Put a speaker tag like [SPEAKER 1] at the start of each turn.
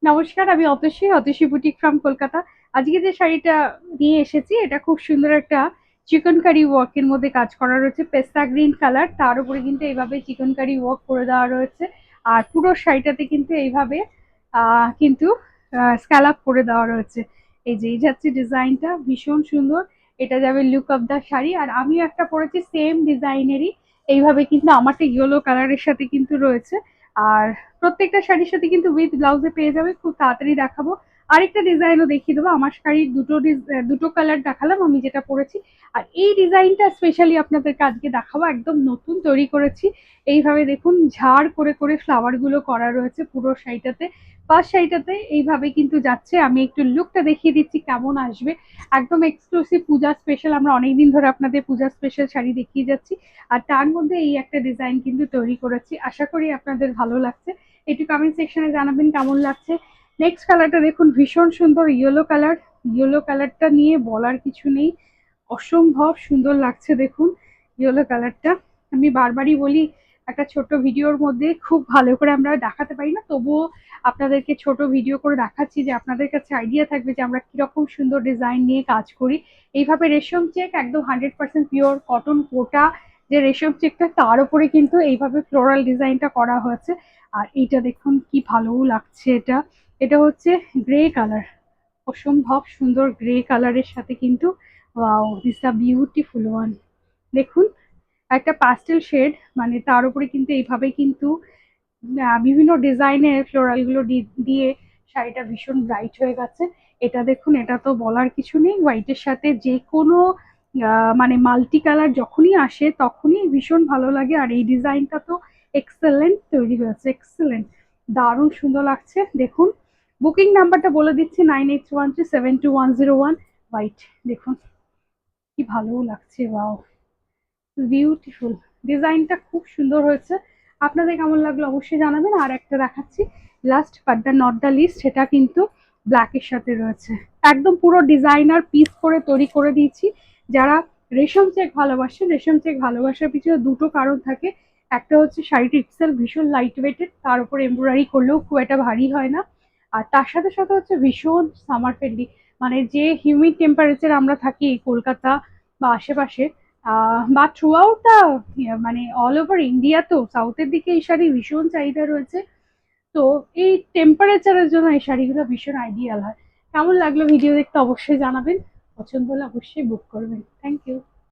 [SPEAKER 1] নমস্কার, আমি Atasi, Atasi boutique from Kolkata. আজকে যে শাড়িটা নিয়ে এসেছি এটা খুব সুন্দর একটা চিকনকারি ওয়ার্কের মধ্যে কাজ করা রয়েছে। পেস্তা গ্রিন কালার, তার উপরে কিন্তু এইভাবে চিকনকারি ওয়ার্ক করে দেওয়া রয়েছে। আর পুরো শাড়িটাতে কিন্তু এইভাবে কিন্তু স্ক্যালাপ করে দেওয়া রয়েছে। এই যাচ্ছে ডিজাইনটা ভীষণ সুন্দর। এটা যাবে লুক অফ দ্য শাড়ি। আর আমিও একটা পরেছি সেম ডিজাইনেরই, এইভাবে কিন্তু আমারটা ইয়েলো কালারের সাথে কিন্তু রয়েছে। আর প্রত্যেকটা শাড়ির সাথে কিন্তু উইথ ব্লাউজে পেয়ে যাবে। খুব তাড়াতাড়ি দেখাবো, আরেকটা ডিজাইনও দেখিয়ে দেবো। আমার শাড়ির দুটো কালার দেখালাম আমি যেটা পরেছি। আর এই ডিজাইনটা স্পেশালি আপনাদেরকে আজকে দেখাবো, একদম নতুন তৈরি করেছি। এইভাবে দেখুন ঝাড় করে করে ফ্লাওয়ার গুলো করা রয়েছে পুরো শাড়িটাতে। ফার্স্ট শাড়িটাতে এইভাবে কিন্তু যাচ্ছে। আমি একটু লুকটা দেখিয়ে দিচ্ছি কেমন আসবে। একদম এক্সক্লুসিভ পূজা স্পেশাল, আমরা অনেকদিন ধরে আপনাদের পূজা স্পেশাল শাড়ি দেখিয়ে যাচ্ছি। আর তার মধ্যে এই একটা ডিজাইন কিন্তু তৈরি করেছি, আশা করি আপনাদের ভালো লাগছে। একটু কমেন্ট সেকশনে জানাবেন কেমন লাগছে। নেক্সট কালারটা দেখুন ভীষণ সুন্দর ইয়েলো কালার। ইয়েলো কালারটা নিয়ে বলার কিছু নেই, অসম্ভব সুন্দর লাগছে দেখুন ইয়েলো কালারটা। আমি বারবারই বলি একটা ছোট ভিডিওর মধ্যে খুব ভালো করে আমরা দেখাতে পারি না, তবুও আপনাদেরকে ছোট ভিডিও করে দেখাচ্ছি যে আপনাদের কাছে আইডিয়া থাকবে যে আমরা কিরকম সুন্দর ডিজাইন নিয়ে কাজ করি। এইভাবে রেশম চেক একদম 100% পিওর কটন কোটা, যে রেশম চেকটা তার উপরে কিন্তু এইভাবে ফ্লোরাল ডিজাইনটা করা হয়েছে। আর এইটা দেখুন কি ভালো লাগছে। এটা এটা হচ্ছে গ্রে কালার, অসম্ভব সুন্দর গ্রে কালারের সাথে কিন্তু wow this a beautiful one. দেখুন একটা পাস্টেল শেড, মানে তার উপরে কিন্তু এইভাবে কিন্তু বিভিন্ন ডিজাইনের ফ্লোরাল গুলো দিয়ে শাড়িটা ভীষণ ব্রাইট হয়ে গেছে। এটা দেখুন, এটা তো বলার কিছু নেই, হোয়াইটের সাথে যে কোনো মানে মাল্টি কালার যখনই আসে তখনই ভীষণ ভালো লাগে। আর এই ডিজাইনটা তো এক্সেলেন্ট তৈরি হয়েছে, এক্সেলেন্ট, দারুণ সুন্দর লাগছে দেখুন। বুকিং নাম্বারটা বলে দিচ্ছি 9813721001। হোয়াইট দেখুন কি ভালো লাগছে, ওয়াও বিউটিফুল। ডিজাইনটা খুব সুন্দর হয়েছে। আপনাদের কেমন লাগলো অবশ্যই জানাবেন। আর একটা দেখাচ্ছি last but the not the least, সেটা কিন্তু ব্ল্যাকের সাথে রয়েছে। একদম পুরো ডিজাইনার পিস করে তৈরি করে দিয়েছি। যারা রেশম চেক ভালোবাসেন, রেশম চেক ভালোবাসার পিছনে দুটো কারণ থাকে। একটা হচ্ছে শাড়িটি ইটসেলফ ভীষণ লাইট ওয়েটেড, তার উপর এমব্রয়ডারি করলেও খুব একটা ভারী হয় না। আর তার সাথে সাথে হচ্ছে ভীষণ সামার ফ্রেন্ডলি, মানে যে হিউমিড টেম্পারেচার আমরা থাকি কলকাতা বা আশেপাশে বা থ্রু আউট দ্য মানে অল ওভার ইন্ডিয়া, তো সাউথের দিকে এই শাড়ি ভীষণ চাহিদা রয়েছে। তো এই টেম্পারেচারের জন্য এই শাড়িগুলো ভীষণ আইডিয়াল হয়। কেমন লাগলো ভিডিও দেখতে অবশ্যই জানাবেন, পছন্দ হলে অবশ্যই বুক করবেন। Thank you.